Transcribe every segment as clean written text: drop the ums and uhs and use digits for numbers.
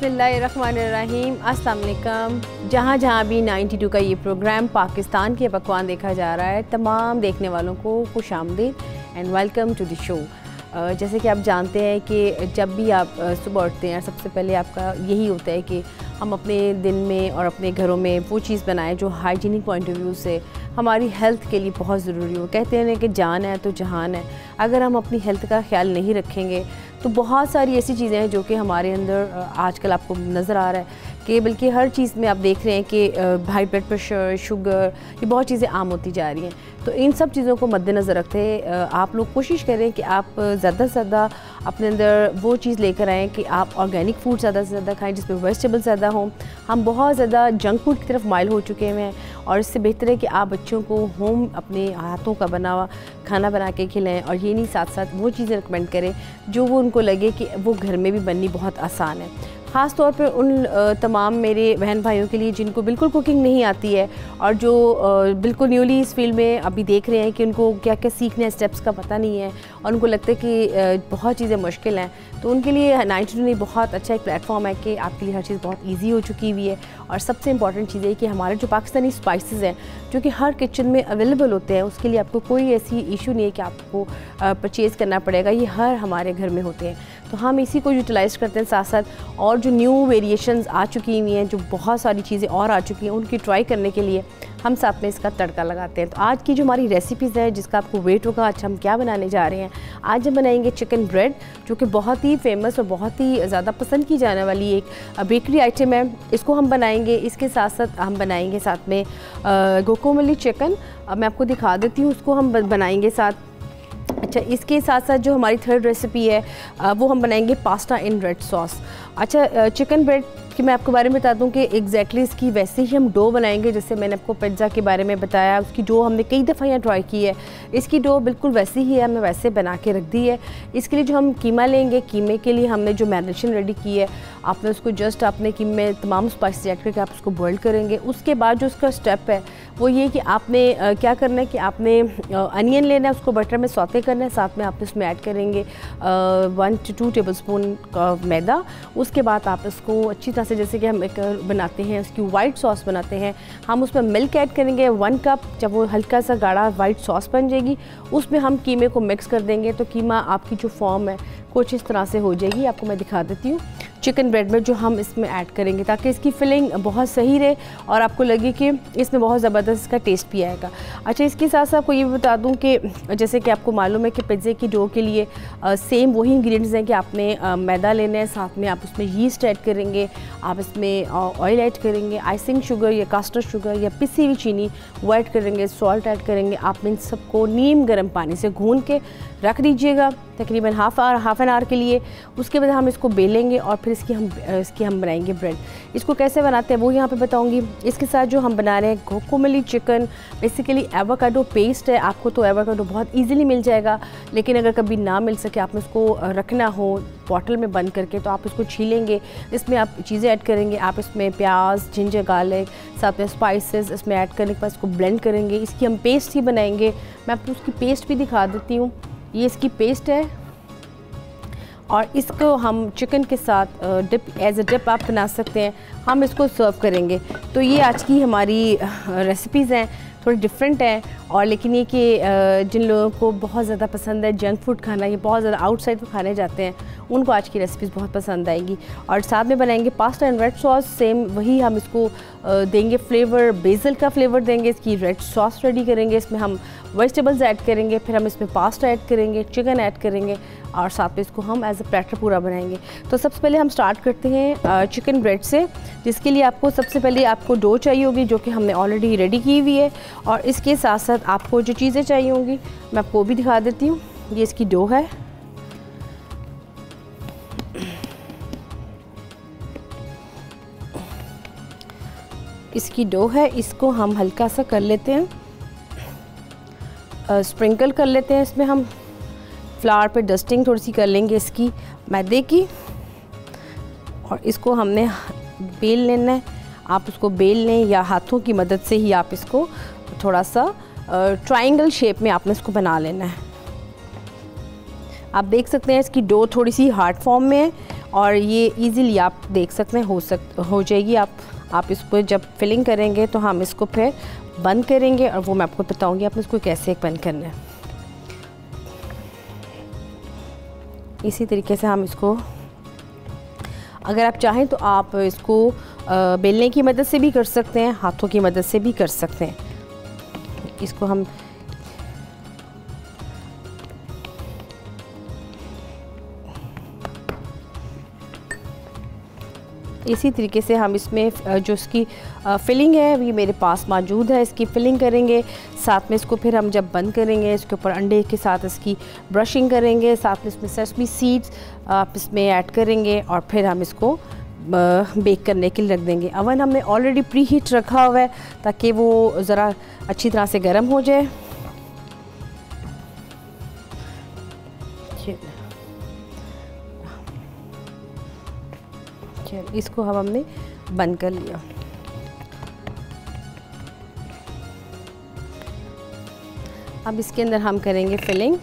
बिस्मिल्लाहिर्रहमानिर्रहीम, अस्सलाम वालेकुम। जहाँ जहाँ भी 92 का ये प्रोग्राम पाकिस्तान के पकवान देखा जा रहा है, तमाम देखने वालों को खुश आमदीद and welcome to the show. जैसे कि आप जानते हैं कि जब भी आप सुबह उठते हैं, सबसे पहले आपका यही होता है कि हम अपने दिन में और अपने घरों में वो चीज़ बनाएं जो हाइजीनिक पॉइंट ऑफ व्यू से हमारी हेल्थ के लिए बहुत ज़रूरी हो। कहते हैं कि जान है तो जहान है। अगर हम अपनी हेल्थ का ख्याल नहीं रखेंगे तो बहुत सारी ऐसी चीज़ें हैं जो कि हमारे अंदर आजकल आपको नज़र आ रहा है कि बल्कि हर चीज़ में आप देख रहे हैं कि हाई ब्लड प्रेशर, शुगर, ये बहुत चीज़ें आम होती जा रही हैं। तो इन सब चीज़ों को मद्देनज़र रखते आप लोग कोशिश करें कि आप ज़्यादा से ज़्यादा अपने अंदर वो चीज़ लेकर आएँ कि आप ऑर्गेनिक फूड ज़्यादा से ज़्यादा खाएँ जिसमें वेजिटेबल ज़्यादा हों। हम बहुत ज़्यादा जंक फूड की तरफ माइल हो चुके हैं और इससे बेहतर है कि आप बच्चों को होम अपने हाथों का बना हुआ खाना बना के खिलाएं और ये नहीं साथ साथ वो चीज़ें रिकमेंड करें जो वो उनको लगे कि वो घर में भी बननी बहुत आसान है। ख़ास तौर पे उन तमाम मेरे बहन भाइयों के लिए जिनको बिल्कुल कुकिंग नहीं आती है और जो बिल्कुल न्यूली इस फील्ड में अभी देख रहे हैं कि उनको क्या क्या सीखने स्टेप्स का पता नहीं है और उनको लगता है कि बहुत चीज़ें मुश्किल हैं, तो उनके लिए 92 बहुत अच्छा एक प्लेटफॉर्म है कि आपके लिए हर चीज़ बहुत ईजी हो चुकी हुई है। और सबसे इंपॉर्टेंट चीज़ है कि हमारे जो पाकिस्तानी स्पाइसेस हैं जो कि हर किचन में अवेलेबल होते हैं, उसके लिए आपको कोई ऐसी इशू नहीं है कि आपको परचेज़ करना पड़ेगा, ये हर हमारे घर में होते हैं। तो हम इसी को यूटिलाइज़ करते हैं, साथ साथ और जो न्यू वेरिएशंस आ चुकी हुई हैं, जो बहुत सारी चीज़ें और आ चुकी हैं, उनकी ट्राई करने के लिए हम साथ में इसका तड़का लगाते हैं। तो आज की जो हमारी रेसिपीज़ है जिसका आपको वेट होगा, अच्छा हम क्या बनाने जा रहे हैं। आज हम बनाएंगे चिकन ब्रेड, जो कि बहुत ही फेमस और बहुत ही ज़्यादा पसंद की जाने वाली एक बेकरी आइटम है। इसको हम बनाएंगे, इसके साथ साथ हम बनाएंगे साथ में गुआकामोले चिकन। मैं आपको दिखा देती हूँ, उसको हम बनाएंगे साथ। अच्छा, इसके साथ साथ जो हमारी थर्ड रेसिपी है वो हम बनाएंगे पास्ता इन रेड सॉस। अच्छा, चिकन ब्रेड कि मैं आपके बारे में बता दूं कि एग्जैक्टली इसकी वैसे ही हम डो बनाएंगे जैसे मैंने आपको पिज़्ज़ा के बारे में बताया। उसकी डो हमने कई दफ़ा यहाँ ट्राई की है, इसकी डो बिल्कुल वैसी ही है, हमने वैसे बना के रख दी है। इसके लिए जो हम कीमा लेंगे, कीमे के लिए हमने जो मैरिनेशन रेडी की है, आपने उसको जस्ट अपने कीमे में तमाम स्पाइसेस ऐड करके आप उसको बॉयल करेंगे। उसके बाद जो उसका स्टेप है वो ये कि आपने क्या करना है कि आपने अनियन लेना है, उसको बटर में सौते करना है, साथ में आप इसमें ऐड करेंगे 1 to 2 टेबलस्पून का मैदा। उसके बाद आप इसको अच्छी से जैसे कि हम एक बनाते हैं उसकी वाइट सॉस बनाते हैं, हम उसमें मिल्क ऐड करेंगे 1 कप। जब वो हल्का सा गाढ़ा वाइट सॉस बन जाएगी उसमें हम कीमे को मिक्स कर देंगे, तो कीमा आपकी जो फॉर्म है कुछ इस तरह से हो जाएगी। आपको मैं दिखा देती हूँ चिकन ब्रेड में जो हम इसमें ऐड करेंगे, ताकि इसकी फिलिंग बहुत सही रहे और आपको लगे कि इसमें बहुत ज़बरदस्त इसका टेस्ट भी आएगा। अच्छा, इसके साथ साथ आपको ये भी बता दूं कि जैसे कि आपको मालूम है कि पिज़्ज़े की डो के लिए सेम वही इंग्रेडिएंट्स हैं कि आपने मैदा लेना है, साथ में आप उसमें यीस्ट ऐड करेंगे, आप इसमें ऑयल ऐड करेंगे, आइसिंग शुगर या कास्टर शुगर या पिसी हुई चीनी वो ऐड करेंगे, सॉल्ट ऐड करेंगे। आप इन सबको नीम गर्म पानी से गूँध के रख दीजिएगा तकरीबन हाफ एन आवर के लिए। उसके बाद हम इसको बेलेंगे और फिर इसकी हम बनाएंगे ब्रेड। इसको कैसे बनाते हैं वो यहाँ पे बताऊंगी। इसके साथ जो हम बना रहे हैं गुआकामोले चिकन, बेसिकली एवोकाडो पेस्ट है। आपको तो एवोकाडो बहुत इजीली मिल जाएगा, लेकिन अगर कभी ना मिल सके, आपने उसको रखना हो बॉटल में बंद करके, तो आप इसको छीलेंगे, इसमें आप चीज़ें ऐड करेंगे। आप इसमें प्याज, जिंजर गार्लिक, साथ में स्पाइसेस इसमें ऐड करने के बाद इसको ब्लेंड करेंगे। इसकी हम पेस्ट ही बनाएंगे। मैं आपको उसकी पेस्ट भी दिखा देती हूँ। ये इसकी पेस्ट है और इसको हम चिकन के साथ एज अ डिप आप बना सकते हैं। हम इसको सर्व करेंगे। तो ये आज की हमारी रेसिपीज़ हैं, थोड़ी डिफरेंट हैं और लेकिन ये कि जिन लोगों को बहुत ज़्यादा पसंद है जंक फूड खाना, ये बहुत ज़्यादा आउटसाइड पर खाने जाते हैं, उनको आज की रेसिपीज़ बहुत पसंद आएगी। और साथ में बनाएंगे pasta and red sauce, same वही हम इसको देंगे फ्लेवर, बेसल का फ्लेवर देंगे। इसकी रेड सॉस रेडी करेंगे, इसमें हम वेजिटेबल्स ऐड करेंगे, फिर हम इसमें पास्ता ऐड करेंगे, चिकन ऐड करेंगे और साथ में इसको हम एज अ प्लेटर पूरा बनाएंगे। तो सबसे पहले हम स्टार्ट करते हैं चिकन ब्रेड से, जिसके लिए आपको सबसे पहले आपको डो चाहिए होगी जो कि हमने ऑलरेडी रेडी की हुई है। और इसके साथ साथ आपको जो चीज़ें चाहिए होंगी मैं आपको वो भी दिखा देती हूँ। ये इसकी डो है, इसकी डो है, इसको हम हल्का सा कर लेते हैं, स्प्रिंकल कर लेते हैं। इसमें हम फ्लावर पे डस्टिंग थोड़ी सी कर लेंगे इसकी मैदे की, और इसको हमने बेल लेना है। आप उसको बेल लें या हाथों की मदद से ही आप इसको थोड़ा सा ट्रायंगल शेप में आपने इसको बना लेना है। आप देख सकते हैं इसकी डो थोड़ी सी हार्ड फॉर्म में है और ये इजीली आप देख सकते हैं हो जाएगी। आप इसको जब फिलिंग करेंगे तो हम इसको फिर बंद करेंगे और वो मैं आपको बताऊंगी आपने इसको कैसे बंद करना है। इसी तरीके से हम इसको, अगर आप चाहें तो आप इसको बेलने की मदद से भी कर सकते हैं, हाथों की मदद से भी कर सकते हैं। इसको हम इसी तरीके से हम इसमें जो इसकी फिलिंग है ये मेरे पास मौजूद है, इसकी फिलिंग करेंगे। साथ में इसको फिर हम जब बंद करेंगे इसके ऊपर अंडे के साथ इसकी ब्रशिंग करेंगे। साथ में इसमें सेसमी सीड्स आप इसमें ऐड करेंगे और फिर हम इसको बेक करने के लिए रख देंगे। अवन हमने ऑलरेडी प्री हीट रखा हुआ है ताकि वो ज़रा अच्छी तरह से गर्म हो जाए। इसको हमने बंद कर लिया। अब इसके अंदर हम करेंगे फिलिंग।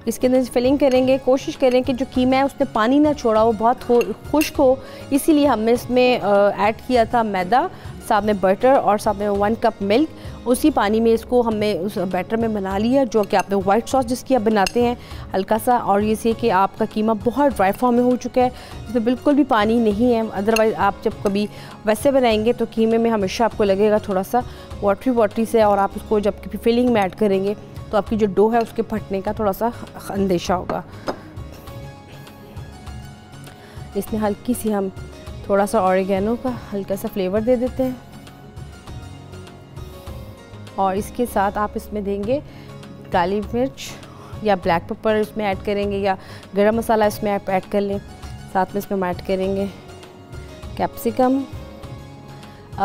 इसके अंदर फिलिंग करेंगे। कोशिश करें कि जो कीमा है उसने पानी ना छोड़ा हो, बहुत खुश्क हो, इसीलिए हमने इसमें ऐड किया था मैदा, साथ में बटर और साथ में 1 कप मिल्क। उसी पानी में इसको हमने उस बैटर में बना लिया, जो कि आपने वाइट सॉस जिसकी आप बनाते हैं हल्का सा। और ये से कि आपका कीमा बहुत ड्राई फॉर्म में हो चुका है, इसमें बिल्कुल भी पानी नहीं है। अदरवाइज़ आप जब कभी वैसे बनाएंगे तो कीमे में हमेशा आपको लगेगा थोड़ा सा वाटरी से, और आप उसको जब कभी फिलिंग में ऐड करेंगे तो आपकी जो डो है उसके फटने का थोड़ा सा अंदेशा होगा। इसमें हल्की सी हम थोड़ा सा ऑरिगेनो का हल्का सा फ्लेवर दे देते हैं और इसके साथ आप इसमें देंगे काली मिर्च या ब्लैक पेपर इसमें ऐड करेंगे, या गरम मसाला इसमें आप ऐड कर लें। साथ में इसमें हम ऐड करेंगे कैप्सिकम।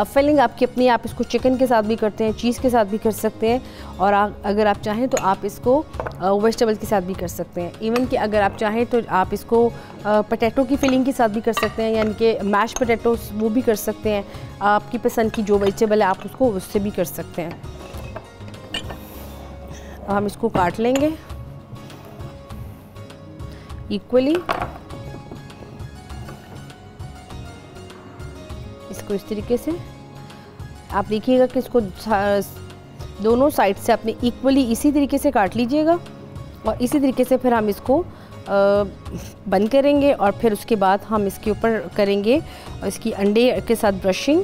फिलिंग आपकी अपनी, आप इसको चिकन के साथ भी करते हैं, चीज़ के साथ भी कर सकते हैं, और अगर आप चाहें तो आप इसको वेजिटेबल्स के साथ भी कर सकते हैं। इवन कि अगर आप चाहें तो आप इसको पोटैटो की फिलिंग के साथ भी कर सकते हैं, यानी कि मैश पोटैटोस वो भी कर सकते हैं। आपकी पसंद की जो वेजिटेबल है आप उसको उससे भी कर सकते हैं। हम इसको काट लेंगे इक्वली। इसको इस तरीके से आप देखिएगा कि इसको दोनों साइड से आपने इक्वली इसी तरीके से काट लीजिएगा, और इसी तरीके से फिर हम इसको बंद करेंगे और फिर उसके बाद हम इसके ऊपर करेंगे इसकी अंडे के साथ ब्रशिंग।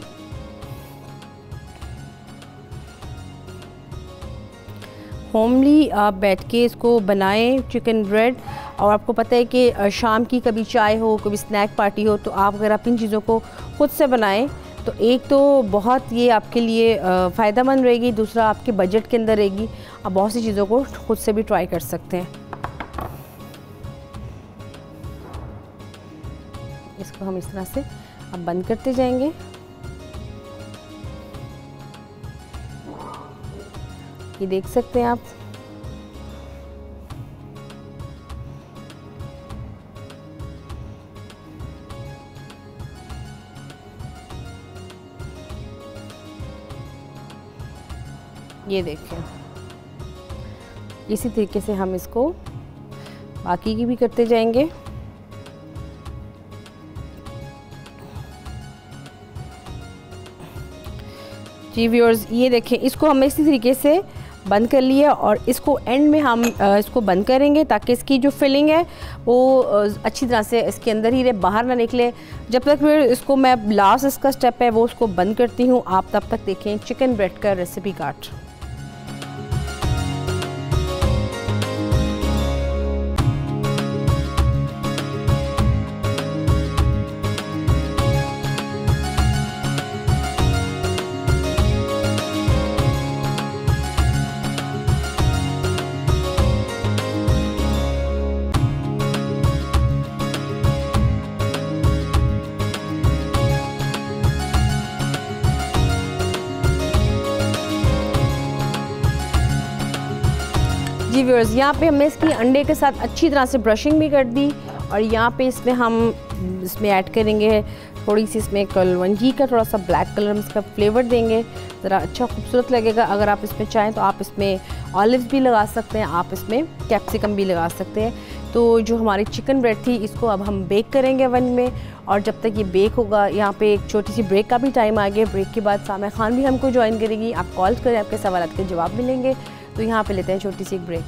होमली आप बैठ के इसको बनाएं चिकन ब्रेड। और आपको पता है कि शाम की कभी चाय हो, कभी स्नैक पार्टी हो, तो आप अगर आप इन चीज़ों को खुद से बनाएं तो एक तो बहुत ये आपके लिए फ़ायदेमंद रहेगी, दूसरा आपके बजट के अंदर रहेगी। आप बहुत सी चीज़ों को खुद से भी ट्राई कर सकते हैं। इसको हम इस तरह से अब बंद करते जाएंगे। ये देख सकते हैं आप। ये देखें, इसी तरीके से हम इसको बाकी की भी करते जाएंगे। जी व्यूअर्स, ये देखें, इसको हमने इसी तरीके से बंद कर लिया और इसको एंड में हम इसको बंद करेंगे ताकि इसकी जो फिलिंग है वो अच्छी तरह से इसके अंदर ही रहे, बाहर ना निकले। जब तक फिर इसको मैं लास्ट इसका स्टेप है वो उसको बंद करती हूँ, आप तब तक देखें चिकन ब्रेड का रेसिपी कार्ड। जी व्यूअर्स, यहाँ पे हमने इसकी अंडे के साथ अच्छी तरह से ब्रशिंग भी कर दी और यहाँ पे इसमें हम इसमें ऐड करेंगे थोड़ी सी इसमें कलवंजी का थोड़ा सा ब्लैक कलर में इसका फ्लेवर देंगे, ज़रा अच्छा खूबसूरत लगेगा। अगर आप इसमें चाहें तो आप इसमें ऑलिव्स भी लगा सकते हैं, आप इसमें कैप्सिकम भी लगा सकते हैं। तो जो हमारी चिकन ब्रेड थी इसको अब हम बेक करेंगे ओवन में, और जब तक ये बेक होगा यहाँ पे एक छोटी सी ब्रेक का भी टाइम आ गया। ब्रेक के बाद सामिया खान भी हमको ज्वाइन करेगी। आप कॉल करें, आपके सवाल के जवाब मिलेंगे। तो यहाँ पे लेते हैं छोटी सी एक ब्रेक।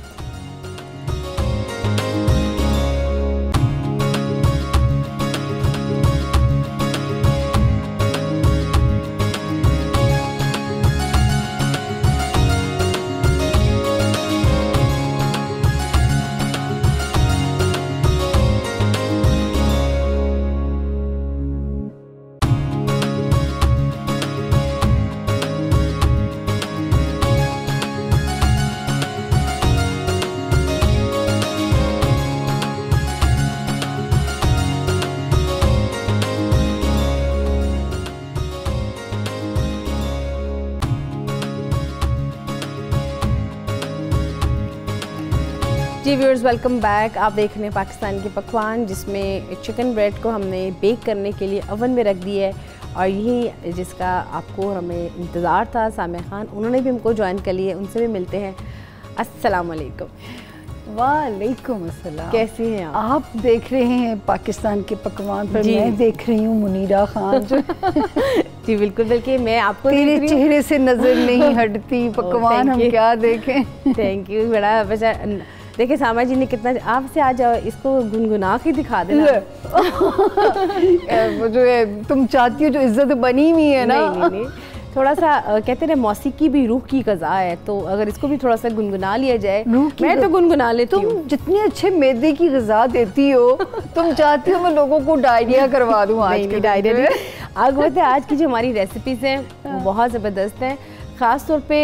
जी व्यूअर्स, वेलकम बैक। आप देख रहे हैं पाकिस्तान के पकवान, जिसमें चिकन ब्रेड को हमने बेक करने के लिए ओवन में रख दिया है। और यही जिसका आपको हमें इंतज़ार था, सामिया खान, उन्होंने भी हमको ज्वाइन कर लिया। उनसे भी मिलते हैं। अस्सलाम वालेकुम। वालेकुम अस्सलाम। कैसी हैं आप देख रहे हैं पाकिस्तान के पकवान पर, मैं देख रही हूँ मुनीरा खान जो जी बिल्कुल, बल्कि मैं आपको तेरे चेहरे से नज़र नहीं हटती। पकवान हम क्या देखें। Thank you. बड़ा बचा देखिए सामा जी ने कितना आपसे आज इसको गुनगुना के दिखा देना। वो जो है तुम चाहती हो जो इज्जत बनी हुई है ना। नहीं, थोड़ा सा कहते हैं ना मौसीकी भी रूह की ग़ज़ा है, तो अगर इसको भी थोड़ा सा गुनगुना लिया जाए। मैं तो गुनगुना लेती हूँ। तुम जितने अच्छे मैदे की ग़ज़ा देती हो, तुम चाहती हो मैं लोगों को डायरिया करवा दूँ। आज की डायरिया आगे आज की जो हमारी रेसिपीज़ हैं वो बहुत ज़बरदस्त हैं। ख़ास तौर पे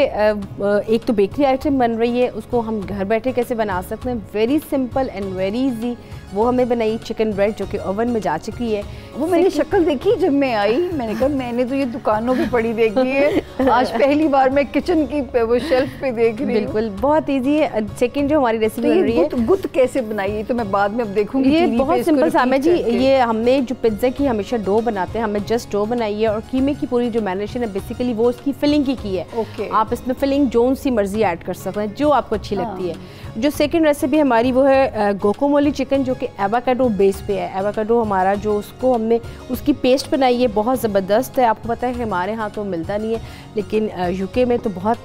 एक तो बेकरी आइटम बन रही है, उसको हम घर बैठे कैसे बना सकते हैं, very simple and very easy. वो हमें बनाई चिकन ब्रेड जो कि ओवन में जा चुकी है। वो मैंने शक्ल देखी जब मैं आई, मैंने कहा मैंने तो ये दुकानों पे पड़ी देखी है, आज पहली बार मैं किचन की वो शेल्फ पे देख रही हूँ। बिल्कुल बहुत इजी है। सेकंड जो हमारी रेसिपी बन रही है, गुत कैसे बनाई है तो मैं बाद में अब देखूंगी। ये बहुत सिंपल सामिया जी, ये हमने जो पिज्ज़ा की हमेशा डो बनाते हैं, हमने जस्ट डो बनाई है और कीमे की पूरी जो मैरिनेशन है बेसिकली वो उसकी फिलिंग की है। आप इसमें फिलिंग जोन सी मर्जी ऐड कर सकते हैं जो आपको अच्छी लगती है। जो सेकंड रेसिपी हमारी वो है गोकोमोली चिकन, जो कि एवाकाडो बेस पे है। एवाकाडो हमारा जो उसको हमने उसकी पेस्ट बनाई है, बहुत ज़बरदस्त है। आपको पता है कि हमारे यहाँ तो मिलता नहीं है, लेकिन यूके में तो बहुत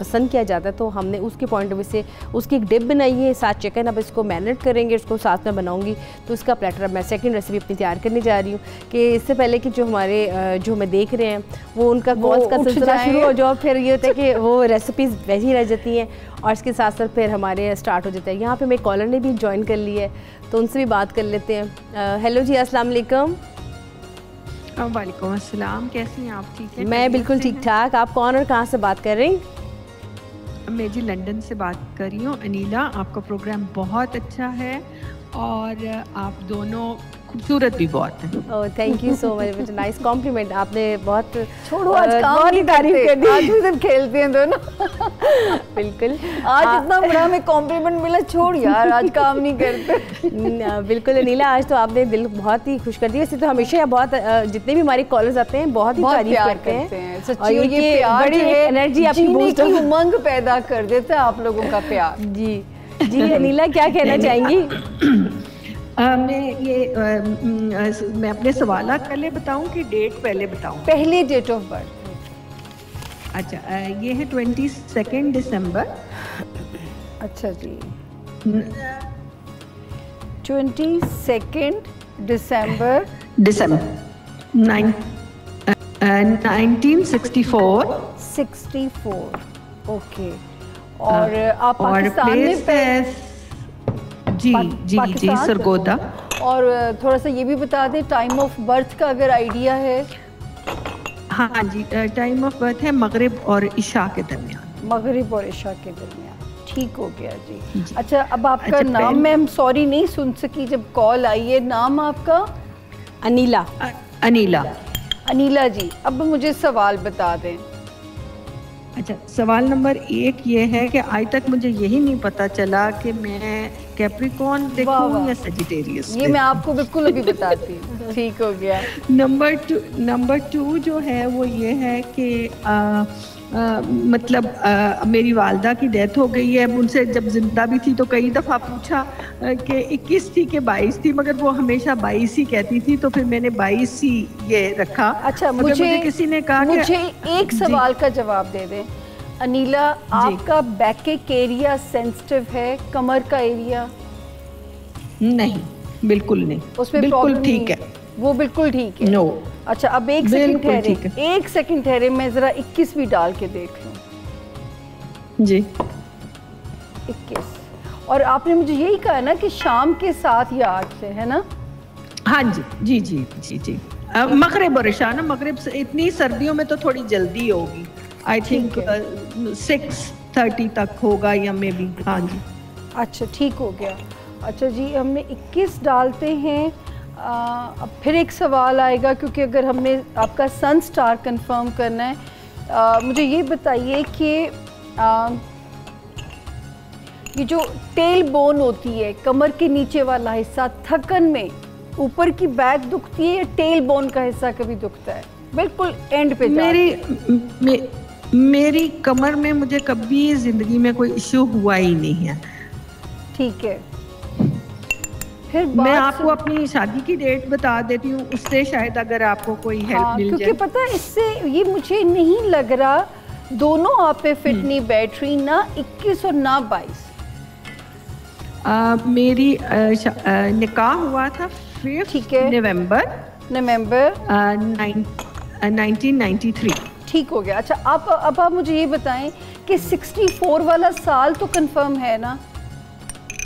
पसंद किया जाता है। तो हमने उसके पॉइंट ऑफ व्यू से उसकी एक डिप बनाई है साथ चिकन। अब इसको मैरिनेट करेंगे, उसको साथ में बनाऊँगी। तो इसका प्लेटर मैं सेकेंड रेसिपी अपनी तैयार करने जा रही हूँ कि इससे पहले कि जो हमारे जो हमें देख रहे हैं वो उनका कॉल्स का सिलसिला शुरू हो जाओ, फिर ये होता है कि वो रेसिपीज़ वैसी रह जाती हैं और इसके साथ साथ फिर हमारे स्टार्ट हो जाता है। यहाँ पे मेरे कॉलर ने भी ज्वाइन कर ली है, तो उनसे भी बात कर लेते हैं। हेलो जी, अस्सलाम वालेकुम। वालेकुम अस्सलाम, कैसी हैं आप? ठीक है, मैं बिल्कुल ठीक ठाक। आप कौन और कहाँ से बात कर रही? मैं जी लंदन से बात कर रही हूँ। अनीला, आपका प्रोग्राम बहुत अच्छा है और आप दोनों खूबसूरत भी बहुत है। Oh thank you so much, nice compliment. आपने बहुत छोड़ो आज काम की तारीफ कर दी। आज भी सब खेलते हैं दोनों। बिल्कुल, आज इतना बड़ा हमें कॉम्प्लीमेंट मिला, छोड़ यार आज काम नहीं करते। बिल्कुल अनीला, आज तो आपने दिल बहुत ही खुश कर दिया। वैसे तो हमेशा बहुत जितने भी हमारे कॉलर्स आते हैं बहुत ही तारीफ करते हैं। सच्ची ये प्यार बड़ी एनर्जी आपकी बूस्ट की उमंग पैदा कर देता है आप लोगों का प्यार। जी जी अनीला, क्या कहना चाहेंगी? मैं अपने सवाल पहले बताऊं कि डेट पहले बताऊं? पहले डेट ऑफ बर्थ। अच्छा, ये है 22 दिसंबर। अच्छा जी, 22 दिसंबर 1964। 64, ओके। और आप पाकिस्तान में जी सरगोदा। और थोड़ा सा ये भी बता दें टाइम ऑफ बर्थ का अगर आइडिया है। हाँ जी, टाइम ऑफ बर्थ है मगरिब और इशा के दरमियान। मगरिब और इशा के दरमियान, ठीक हो गया जी। अच्छा, अब आपका नाम मैं सॉरी नहीं सुन सकी जब कॉल आई है। नाम आपका? अनीला। अनीला। अनीला जी, अब मुझे सवाल बता दें। अच्छा, सवाल नंबर 1 ये है कि आज तक मुझे यही नहीं पता चला कि मैं कैप्रिकॉर्न देखूं या सजिटेरियस? ये मैं आपको बिल्कुल अभी बताती हूँ। ठीक हो गया। नंबर टू जो है वो ये है कि मतलब मेरी वालदा की डेथ हो गई है। उनसे जब जिंदा भी थी तो कई दफ़ा पूछा कि 21 थी कि 22 थी, मगर वो हमेशा 22 ही कहती थी, तो फिर मैंने 22 ही ये रखा। अच्छा, मुझे किसी ने कहा मुझे एक सवाल का जवाब दे दें अनीला, आपका बैक एरिया सेंसिटिव है, कमर का एरिया? नहीं, बिल्कुल नहीं, उसमें बिल्कुल ठीक है, वो बिल्कुल ठीक है। नो। अच्छा, अब एक सेकंड ठहरे, एक सेकंड ठहरे, मैं जरा 21 भी डाल के देख लूं। जी 21। और आपने मुझे यही कहा ना कि शाम के 7 या 8 से, है ना? हाँ जी जी जी जी जी। मगरिब और इशा ना, मगरिब से इतनी सर्दियों में तो थोड़ी जल्दी होगी, आई थिंक 6:30 तक होगा या मे बी। हाँ जी। अच्छा, ठीक हो गया। अच्छा जी, हमने 21 डालते हैं। अब फिर एक सवाल आएगा, क्योंकि अगर हमने आपका सन स्टार कंफर्म करना है, मुझे ये बताइए कि ये जो टेल बोन होती है, कमर के नीचे वाला हिस्सा, थकन में ऊपर की बैक दुखती है या टेल बोन का हिस्सा कभी दुखता है? बिल्कुल एंड पे मेरी कमर में मुझे कभी जिंदगी में कोई इश्यू हुआ ही नहीं है। ठीक है, फिर मैं आपको अपनी शादी की डेट बता देती हूँ, उससे शायद अगर आपको कोई हेल्प मिल जाए। क्योंकि पता है, इससे ये मुझे नहीं लग रहा दोनों आप पे फिट नहीं बैठ रही, ना 21 और ना 22। मेरी निकाह हुआ था 5 नवंबर 1993। ठीक हो गया। अच्छा, अब आप मुझे ये बताएं कि 64 वाला साल तो कंफर्म है ना?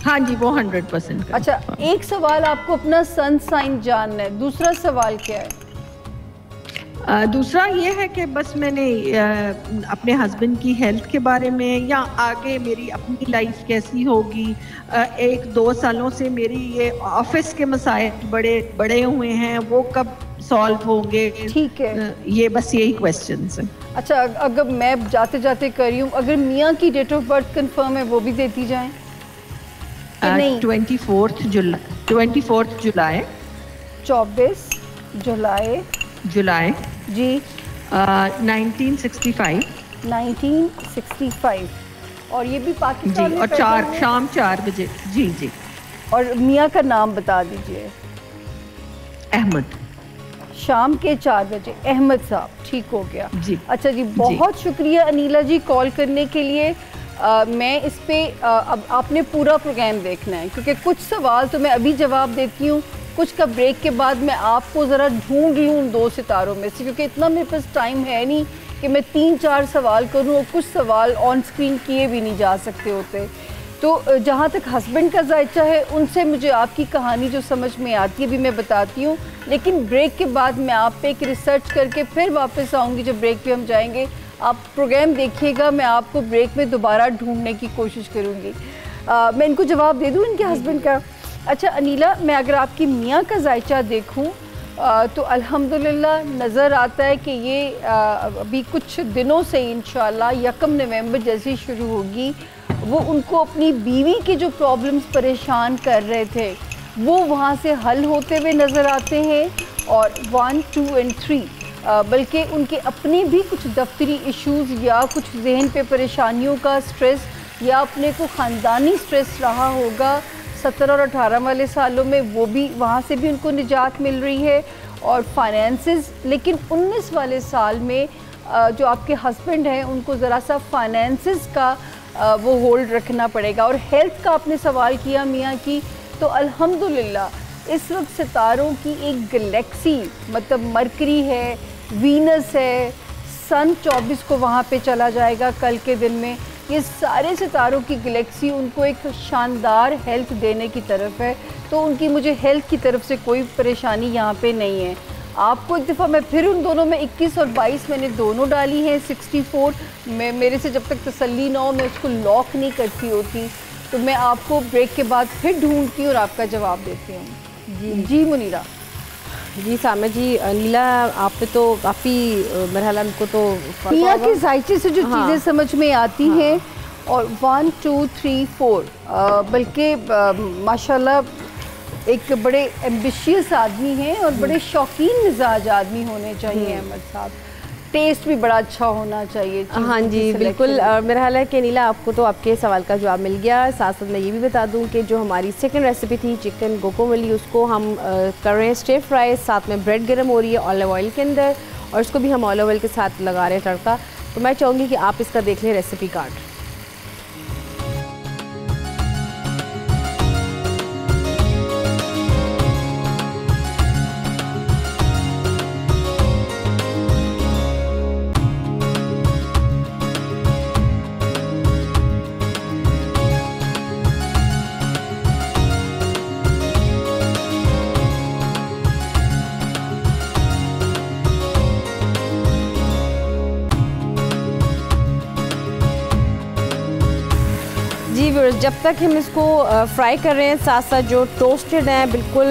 हाँ जी, वो 100%। अच्छा, एक सवाल आपको अपना सन साइन जानना है, दूसरा सवाल क्या है? दूसरा ये है कि बस मैंने अपने हस्बैंड की हेल्थ के बारे में, या आगे मेरी अपनी लाइफ कैसी होगी, 1-2 सालों से मेरी ये ऑफिस के मसाइल बड़े हुए हैं, वो कब सॉल्व होंगे। ठीक है, ये बस यही क्वेश्चंस हैं। अच्छा, अगर मैं जाते जाते कर रही हूँ, अगर मियाँ की डेट ऑफ बर्थ कंफर्म है वो भी देती जाएं? 24 जुलाई 24 जुलाई जी 1965। और ये भी पाकिस्तान जी, और शाम 4 बजे। जी जी। और मियाँ का नाम बता दीजिए। अहमद। शाम के 4 बजे अहमद साहब। ठीक हो गया जी। अच्छा जी, बहुत शुक्रिया अनीला जी कॉल करने के लिए। मैं इस पे अब आपने पूरा प्रोग्राम देखना है, क्योंकि कुछ सवाल तो मैं अभी जवाब देती हूँ, कुछ का ब्रेक के बाद मैं आपको ज़रा ढूंढ लूँ उन 2 सितारों में से, क्योंकि इतना मेरे पास टाइम है नहीं कि मैं 3-4 सवाल करूँ, और कुछ सवाल ऑन स्क्रीन किए भी नहीं जा सकते होते। तो जहाँ तक हस्बैंड का जायचा है, उनसे मुझे आपकी कहानी जो समझ में आती है भी मैं बताती हूँ, लेकिन ब्रेक के बाद मैं आप पे एक रिसर्च करके फिर वापस आऊँगी। जब ब्रेक पे हम जाएंगे, आप प्रोग्राम देखिएगा, मैं आपको ब्रेक में दोबारा ढूंढने की कोशिश करूँगी। मैं इनको जवाब दे दूँ इनके हस्बैंड का। अच्छा अनीला, मैं अगर आपकी मियाँ का जायचा देखूँ तो अल्हम्दुलिल्लाह नज़र आता है कि ये अभी कुछ दिनों से इंशाल्लाह 1 नवंबर जैसे शुरू होगी, वो उनको अपनी बीवी के जो प्रॉब्लम्स परेशान कर रहे थे वो वहाँ से हल होते हुए नज़र आते हैं। और 1, 2 और 3 बल्कि उनके अपने भी कुछ दफ्तरी इश्यूज़ या कुछ जहन पे परेशानियों का स्ट्रेस या अपने को ख़ानदानी स्ट्रेस रहा होगा 17 और 18 वाले सालों में, वो भी वहाँ से भी उनको निजात मिल रही है। और फाइनेंसेस, लेकिन 19 वाले साल में जो आपके हस्बैंड हैं उनको ज़रा सा फाइनेंसेस का वो होल्ड रखना पड़ेगा। और हेल्थ का आपने सवाल किया मियाँ की, तो अल्हम्दुलिल्लाह इस वक्त सितारों की एक गैलेक्सी, मतलब मरकरी है, वीनस है, सन 24 को वहाँ पे चला जाएगा कल के दिन में। ये सारे सितारों की गैलेक्सी उनको एक शानदार हेल्थ देने की तरफ है, तो उनकी मुझे हेल्थ की तरफ से कोई परेशानी यहाँ पे नहीं है। आपको एक दफ़ा मैं फिर उन दोनों में 21 और 22 मैंने दोनों डाली हैं। 64 में मेरे से जब तक तसल्ली ना हो मैं उसको लॉक नहीं करती होती, तो मैं आपको ब्रेक के बाद फिर ढूंढती हूँ और आपका जवाब देती हूँ। जी मुनीरा। जी सामिया जी, अनीला आप पे तो काफ़ी मरहला उनको तो मियाँ के जायचे से जो चीज़ें समझ में आती हैं, और 1 2 3 4 बल्कि माशाल्लाह एक बड़े एम्बिशियस आदमी हैं और बड़े शौकीन मिजाज आदमी होने चाहिए अहमद साहब। टेस्ट भी बड़ा अच्छा होना चाहिए। हाँ जी बिल्कुल। मेरा ख्याल है कि नीला आपको तो आपके सवाल का जवाब मिल गया। साथ साथ मैं ये भी बता दूं कि जो हमारी सेकंड रेसिपी थी चिकन गुआकामोले, उसको हम कर रहे हैं स्टर फ्राई, साथ में ब्रेड गर्म हो रही है ऑलिव ऑयल के अंदर और उसको भी हम ऑलिव ऑयल के साथ लगा रहे हैं तड़का। तो मैं चाहूँगी कि आप इसका देख लें रेसिपी कार्ड। जी व्यूअर्स, जब तक हम इसको फ्राई कर रहे हैं, साथ साथ जो टोस्टेड है बिल्कुल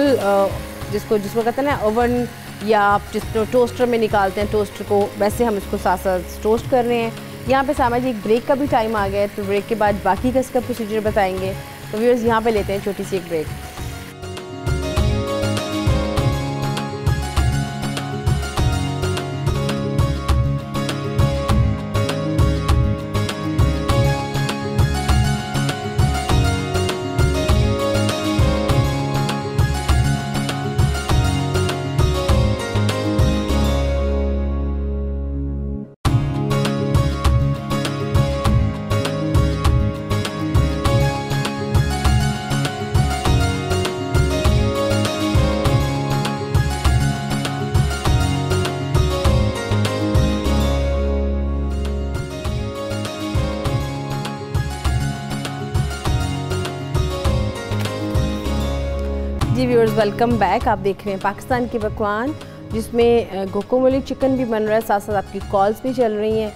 जिसको कहते हैं ना ओवन या आप जिसको टोस्टर में निकालते हैं टोस्टर को, वैसे हम इसको साथ साथ टोस्ट कर रहे हैं। यहाँ पे सामा जी एक ब्रेक का भी टाइम आ गया है, तो ब्रेक के बाद बाकी का इसका प्रोसीजर बताएंगे। तो व्यूअर्स यहाँ पे लेते हैं छोटी सी एक ब्रेक। जी व्यूअर्स वेलकम बैक। आप देख रहे हैं पाकिस्तान के पकवान, जिसमें गुआकामोले चिकन भी बन रहा है, साथ साथ आपकी कॉल्स भी चल रही हैं,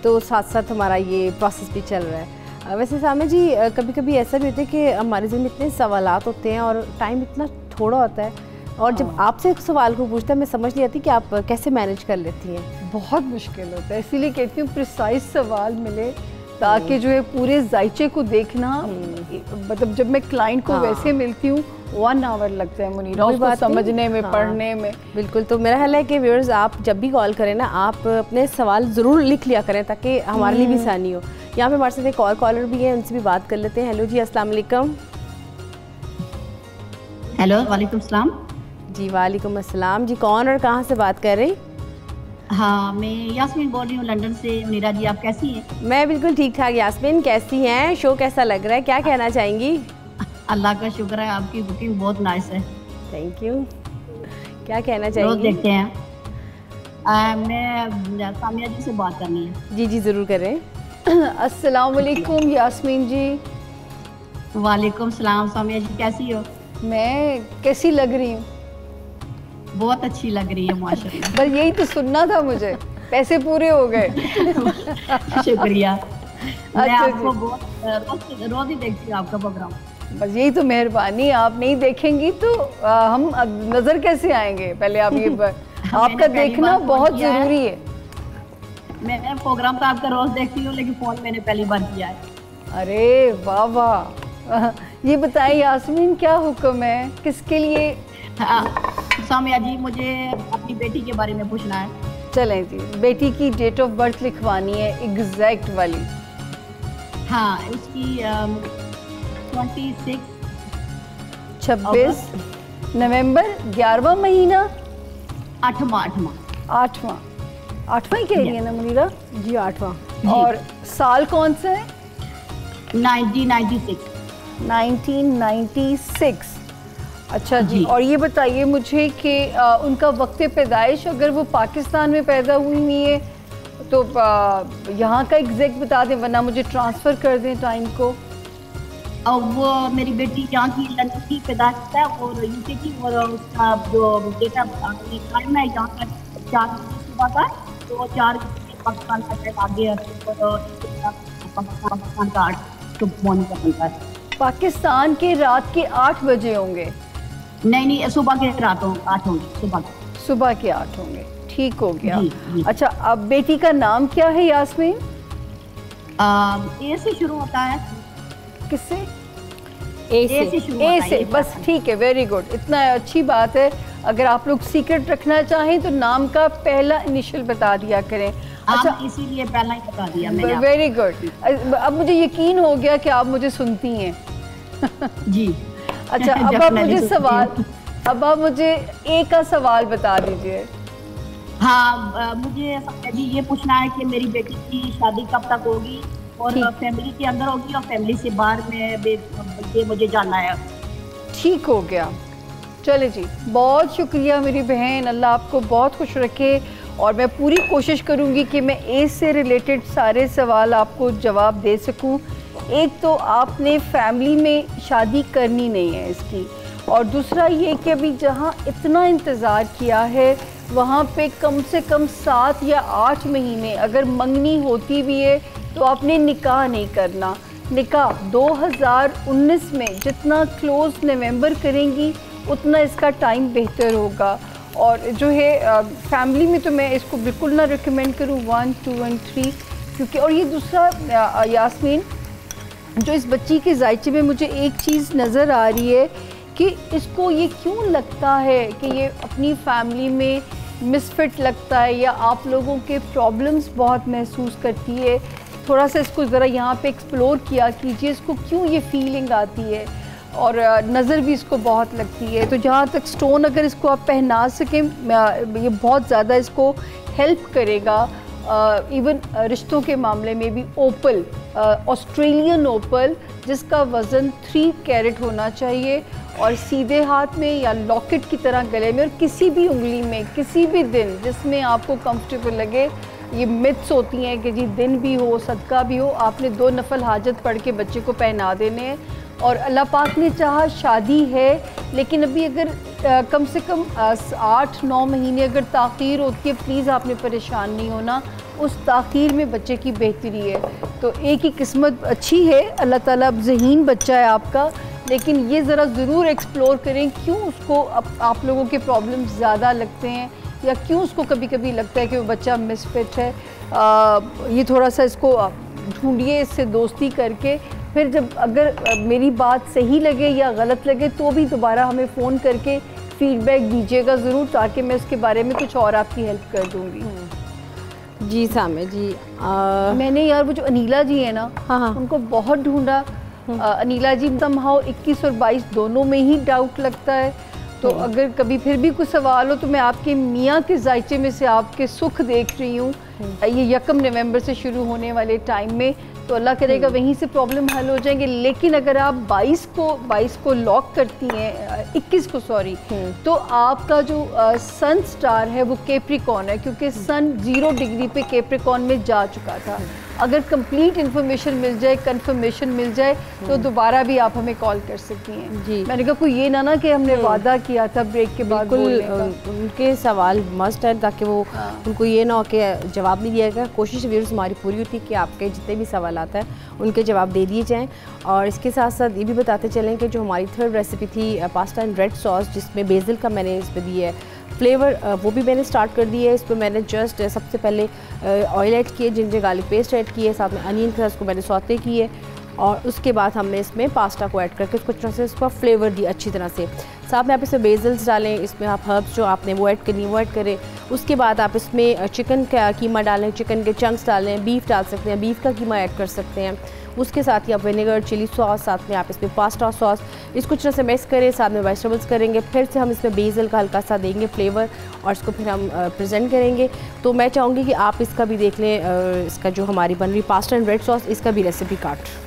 तो साथ साथ हमारा ये प्रोसेस भी चल रहा है। वैसे सामा जी कभी कभी ऐसा भी होता है कि हमारे ज़हन में इतने सवालात होते हैं और टाइम इतना थोड़ा होता है, और जब आपसे एक सवाल को पूछता है मैं समझ नहीं आती कि आप कैसे मैनेज कर लेती हैं। बहुत मुश्किल होता है, इसीलिए कहती हूँ प्रिसाइज सवाल मिले ताकि जो है पूरे जायचे को देखना, मतलब जब मैं क्लाइंट को वैसे मिलती हूँ 1 आवर लगता है मुनीरा उसको समझने में, पढ़ने में। बिल्कुल। तो मेरा ख्याल है कि व्यूअर्स आप जब भी कॉल करें ना, आप अपने सवाल ज़रूर लिख लिया करें ताकि हमारे लिए भी आसानी हो। यहाँ पे हमारे साथ एक और कॉलर भी है, उनसे भी बात कर लेते हैं। हेलो जी, अस्सलाम वालेकुम। हेलो, वालेकुम सलाम। जी वालेकुम अस्सलाम। जी कौन और कहाँ से बात कर रही? हाँ, मैं यास्मीन बोल रही हूँ लंदन से। मुनीरा जी आप कैसी हैं? मैं बिल्कुल ठीक ठाक। यास्मीन कैसी हैं? शो कैसा लग रहा है, क्या कहना चाहेंगी? अल्लाह का शुक्र है, आपकी कुकिंग बहुत नाइस है। Thank you. क्या कहना चाहेंगी? रोज देखते हैं। मैं सामिया जी से बात करनी है। जी जी ज़रूर करें। अस्सलाम वालेकुम यास्मीन जी। वालेकुम सलाम। सामिया जी कैसी हो? मैं कैसी लग रही हूँ? बहुत अच्छी लग रही है माशाल्लाह। बस यही तो सुनना था मुझे, पैसे पूरे हो गए। शुक्रिया। मैं अच्छा आपको बहुत रोज ही देखती हूँ आपका प्रोग्राम। बस यही तो मेहरबानी, आप नहीं देखेंगी तो हम नजर कैसे आएंगे? पहले आप ये आपका देखना बहुत जरूरी है। मैं प्रोग्राम तो आपका रोज देखती हूँ, लेकिन फोन मैंने पहली बार किया है। अरे वाह वाह। ये बताएं यास्मीन, क्या हुक्म है, किसके लिए? सामिया जी मुझे अपनी बेटी के बारे में पूछना है। चलें जी, बेटी की डेट ऑफ बर्थ लिखवानी है एग्जैक्ट वाली। हाँ, उसकी 26 नवंबर, 11वां महीना, 8वां ही कह रही है ना मुनीरा जी? 8वां। और साल कौन सा है? 1996। 1996। अच्छा जी। और ये बताइए मुझे कि उनका वक्त पैदाइश, अगर वो पाकिस्तान में पैदा हुई है तो यहाँ का एग्जैक्ट बता दें, वरना मुझे ट्रांसफ़र कर दें टाइम को। और वो मेरी बेटी यहाँ की लंदन की पैदाइश है और यूके की, और उसका जो डेटा टाइम है यहाँ का 4 बजे सुबह का, तो 4 बजे पाकिस्तान का टाइम आगे और पाकिस्तान का 8 मॉर्निंग का बनता है। पाकिस्तान के रात के 8 बजे होंगे? नहीं, सुबह के रात 8 होंगे। सुबह के 8 होंगे, ठीक हो गया। जी, जी। अच्छा, अब बेटी का नाम क्या है यास्मीन? ए से शुरू होता है। किससे? ए से शुरू ए होता है, से, ये बस बात है। ठीक है, वेरी गुड, इतना अच्छी बात है। अगर आप लोग सीक्रेट रखना चाहें तो नाम का पहला इनिशियल बता दिया करें। अच्छा, इसीलिए पहला ही बता दिया मैंने आपको। वेरी गुड, अब मुझे यकीन हो गया कि आप मुझे सुनती हैं। जी। अच्छा, अब आप मुझे ए का सवाल बता दीजिए। हाँ, मुझे जी ये पूछना है कि मेरी बेटी की शादी कब तक होगी और फैमिली के अंदर होगी और फैमिली से बाहर में ये मुझे जानना है। ठीक हो गया, चले जी, बहुत शुक्रिया मेरी बहन, अल्लाह आपको बहुत खुश रखे। और मैं पूरी कोशिश करूंगी कि मैं एज से रिलेटेड सारे सवाल आपको जवाब दे सकूं। एक तो आपने फैमिली में शादी करनी नहीं है इसकी, और दूसरा ये कि अभी जहां इतना इंतज़ार किया है वहाँ पे कम से कम 7 या 8 महीने अगर मंगनी होती भी है तो आपने निकाह नहीं करना। निकाह 2019 में जितना क्लोज नवंबर करेंगी उतना इसका टाइम बेहतर होगा। और जो है फैमिली में तो मैं इसको बिल्कुल ना रिकमेंड करूँ 1, 2 और 3, क्योंकि और ये दूसरा यास्मीन, जो इस बच्ची के जायचे में मुझे एक चीज़ नज़र आ रही है कि इसको ये क्यों लगता है कि ये अपनी फैमिली में मिसफिट लगता है या आप लोगों के प्रॉब्लम्स बहुत महसूस करती है। थोड़ा सा इसको ज़रा यहाँ पे एक्सप्लोर किया कीजिए, इसको क्यों ये फीलिंग आती है, और नज़र भी इसको बहुत लगती है। तो जहाँ तक स्टोन अगर इसको आप पहना सकें, ये बहुत ज़्यादा इसको हेल्प करेगा। इवन रिश्तों के मामले में भी ओपल, ऑस्ट्रेलियन ओपल, जिसका वज़न 3 कैरेट होना चाहिए और सीधे हाथ में या लॉकेट की तरह गले में और किसी भी उंगली में किसी भी दिन जिसमें आपको कंफर्टेबल लगे। ये मिथ्स होती हैं कि जी दिन भी हो सदका भी हो, आपने 2 नफल हाजत पढ़ के बच्चे को पहना देने हैं। और अल्लाह पाक ने चाहा शादी है, लेकिन अभी अगर कम से कम 8-9 महीने अगर ताख़ीर होती है, प्लीज़ आपने परेशान नहीं होना, उस ताख़ीर में बच्चे की बेहतरी है। तो एक ही किस्मत अच्छी है, अल्लाह ताला अब ज़हीन बच्चा है आपका, लेकिन ये ज़रा ज़रूर एक्सप्लोर करें क्यों उसको आप लोगों के प्रॉब्लम ज़्यादा लगते हैं या क्यों उसको कभी कभी लगता है कि वो बच्चा मिसफिट है। ये थोड़ा सा इसको ढूंढिए, इससे दोस्ती करके फिर जब अगर मेरी बात सही लगे या गलत लगे तो भी दोबारा हमें फ़ोन करके फ़ीडबैक दीजिएगा ज़रूर, ताकि मैं उसके बारे में कुछ और आपकी हेल्प कर दूँगी। जी सामे जी, मैंने यार वो जो अनीला जी है ना, हाँ, उनको बहुत ढूंढा। अनीला जी समहाउ 21 और 22 दोनों में ही डाउट लगता है। तो अगर कभी फिर भी कुछ सवाल हो तो मैं आपके मियाँ के जायचे में से आपके सुख देख रही हूँ ये 1 नवंबर से शुरू होने वाले टाइम में, तो अल्लाह करेगा वहीं से प्रॉब्लम हल हो जाएंगे। लेकिन अगर आप 22 को लॉक करती हैं, 21 को सॉरी, तो आपका जो सन स्टार है वो कैप्रिकॉर्न है, क्योंकि सन 0 डिग्री पे कैप्रिकॉर्न में जा चुका था। अगर कंप्लीट इन्फॉर्मेशन मिल जाए, कंफर्मेशन मिल जाए, तो दोबारा भी आप हमें कॉल कर सकती हैं। जी, मैंने कहा कोई ये ना कि हमने वादा किया था ब्रेक के बाद बोलने का। उनके सवाल मस्ट है, ताकि वो उनको ये ना हो कि जवाब नहीं दिया गया। कोशिश व्यूअर्स हमारी पूरी होती है कि आपके जितने भी सवाल आता है उनके जवाब दे दिए जाएँ। और इसके साथ साथ ये भी बताते चलें कि जो हमारी 3rd रेसिपी थी पास्ता एंड रेड सॉस, जिसमें बेसिल का मैंने इस पर दी है फ्लेवर, वो भी मैंने स्टार्ट कर दिया है। इस पर मैंने जस्ट सबसे पहले ऑयल ऐड किए, जिंजर गार्लिक पेस्ट ऐड किए, साथ में अनियन के साथ उसको मैंने सौते किए, और उसके बाद हमने इसमें पास्ता को ऐड करके उसको तरह से इसका फ्लेवर दिया अच्छी तरह से। साथ में आप इसमें बेजल्स डालें, इसमें आप हर्ब्स जो आपने वो ऐड करनी वो ऐड करें। उसके बाद आप इसमें चिकन का कीमा डालें, चिकन के चंक्स डालें, बीफ डाल सकते हैं, बीफ का कीमा ऐड कर सकते हैं। उसके साथ ही आप विनेगर, चिली सॉस, साथ में आप इसमें पास्ता सॉस, इसको अच्छे से मिक्स करें, साथ में वेजिटेबल्स करेंगे, फिर से हम इसमें बेसल का हल्का सा देंगे फ्लेवर, और इसको फिर हम प्रेजेंट करेंगे। तो मैं चाहूँगी कि आप इसका भी देख लें, इसका जो हमारी बन रही पास्ता एंड रेड सॉस, इसका भी रेसिपी कार्ड।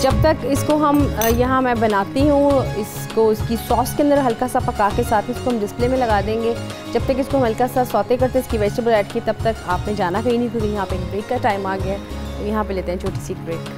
जब तक इसको हम यहाँ मैं बनाती हूँ, इसको इसकी सॉस के अंदर हल्का सा पका के साथ इसको हम डिस्प्ले में लगा देंगे। जब तक इसको हम हल्का सा सौते करते इसकी वेजिटेबल ऐड की, तब तक आपने जाना कहीं नहीं, क्योंकि यहाँ पे एक ब्रेक का टाइम आ गया। तो यहाँ पे लेते हैं छोटी सी ब्रेक।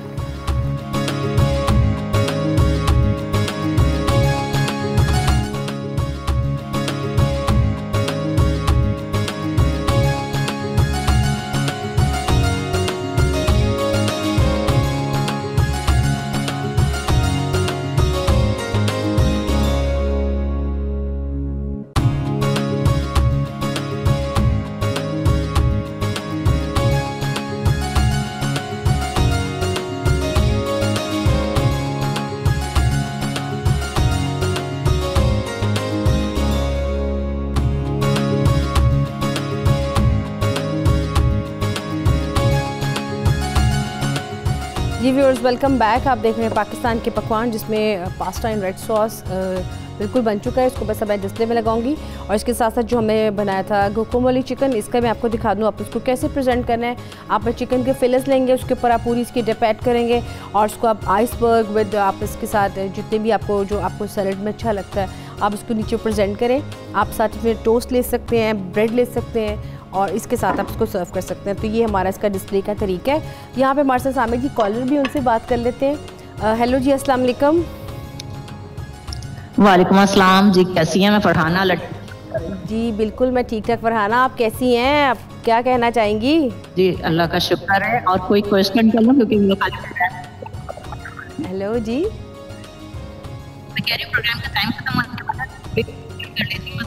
जी व्यूअर्स, वेलकम बैक। आप देख रहे हैं पाकिस्तान के पकवान, जिसमें पास्ता इन रेड सॉस बिल्कुल बन चुका है। इसको बस अब मैं डिस्प्ले में लगाऊंगी। और इसके साथ साथ जो हमने बनाया था गुकुमोली चिकन, इसका मैं आपको दिखा दूँ आप इसको कैसे प्रेजेंट करना है। आप चिकन के फिलर्स लेंगे, उसके ऊपर आप पूरी इसकी डिप ऐड करेंगे और उसको आप आइसबर्ग विद आप इसके साथ जितने भी आपको सैलड में अच्छा लगता है आप इसको नीचे प्रेजेंट करें। आप साथ में टोस्ट ले सकते हैं, ब्रेड ले सकते हैं और इसके साथ आप इसको सर्व कर सकते हैं। तो ये हमारा इसका डिस्प्ले का तरीका है। यहाँ पे हमारे साथ सामने जी कॉलर भी, उनसे बात कर लेते हैं। हेलो जी, अस्सलाम वालेकुम। वालेकुम अस्सलाम जी, कैसी हैं? मैं फरहाना जी बिल्कुल मैं ठीक ठाक। फरहाना, आप कैसी हैं? आप क्या कहना चाहेंगी? जी अल्लाह का शुक्र है। और कोई क्वेश्चन कर लो क्योंकि हेलो जी, मैं कह रही हूं प्रोग्राम का टाइम खत्म होने कर लेती हूं।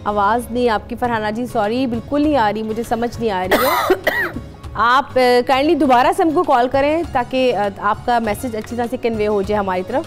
आवाज़ नहीं आपकी फरहाना जी, सॉरी बिल्कुल नहीं आ रही, मुझे समझ नहीं आ रही है। आप काइंडली दोबारा से हमको कॉल करें ताकि आपका मैसेज अच्छी तरह से कन्वे हो जाए हमारी तरफ।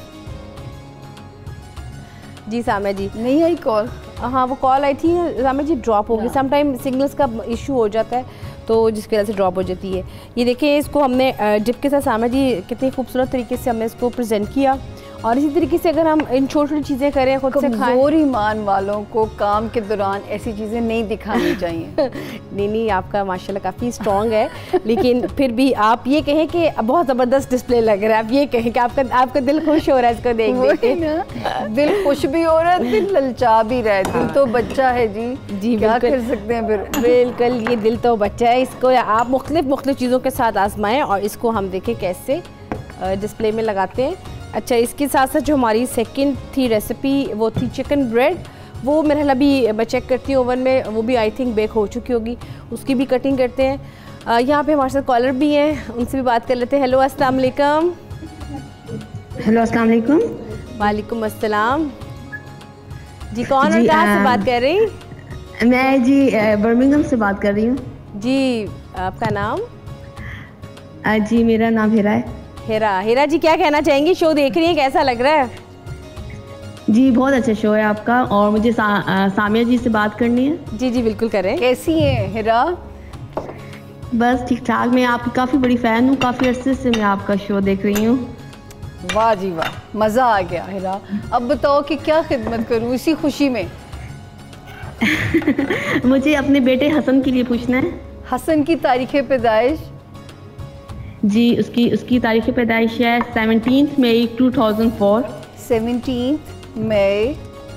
जी सामिया जी, नहीं आई कॉल? हाँ वो कॉल आई थी सामिया जी, ड्रॉप हो गई। सम टाइम सिग्नल्स का इशू हो जाता है तो जिसकी वजह से ड्रॉप हो जाती है। ये देखिए, इसको हमने डिप के साथ सामिया जी कितनी खूबसूरत तरीके से हमने इसको प्रेजेंट किया। और इसी तरीके से अगर हम इन छोटी छोटी चीज़ें करें, खुद से खाएं। कमज़ोर ईमान वालों को काम के दौरान ऐसी चीज़ें नहीं दिखानी चाहिए। नहीं, आपका माशाल्लाह काफ़ी स्ट्रॉन्ग है, लेकिन फिर भी आप ये कहें कि बहुत ज़बरदस्त डिस्प्ले लग रहा है। आप ये कहें कि आपका दिल खुश हो रहा है इसको देख के ना। दिल खुश भी हो रहा है, दिल ललचा भी रहा है। दिल तो बच्चा है जी क्या कर सकते हैं फिर। बिल्कुल, ये दिल तो बच्चा है। इसको आप मुख्तलिफ चीज़ों के साथ आजमाएं और इसको हम देखें कैसे डिस्प्ले में लगाते हैं। अच्छा, इसके साथ साथ जो हमारी सेकंड थी रेसिपी वो थी चिकन ब्रेड। वो मेरा ख्याल अभी मैं चेक करती हूँ ओवन में, वो भी आई थिंक बेक हो चुकी होगी। उसकी भी कटिंग करते हैं। यहाँ पे हमारे साथ कॉलर भी हैं, उनसे भी बात कर लेते हैं। हेलो अस्सलाम वालेकुम। हेलो अस्सलाम वालेकुम। वालेकुम अस्सलाम जी, कौन और कहाँ से बात कर रही? मैं जी बर्मिंघम से बात कर रही हूँ। जी आपका नाम? जी मेरा नाम हिरा है। हिरा जी, क्या कहना चाहेंगी? शो देख रही हैं, कैसा लग रहा है? जी बहुत अच्छा शो है आपका। और मुझे सामिया जी से बात करनी है। जी बिल्कुल करें। कैसी हैं हिरा? बस ठीक ठाक। मैं आपकी काफ़ी बड़ी फ़ैन हूँ, काफ़ी अरसे से मैं आपका शो देख रही हूँ। वाह जी वाह, मज़ा आ गया हिरा। अब बताओ कि क्या खिदमत करूँ इसी खुशी में। मुझे अपने बेटे हसन के लिए पूछना है। हसन की तारीख़ पैदाइश? जी उसकी तारीख़ पैदाइश है 17 मई 2004। 17 मई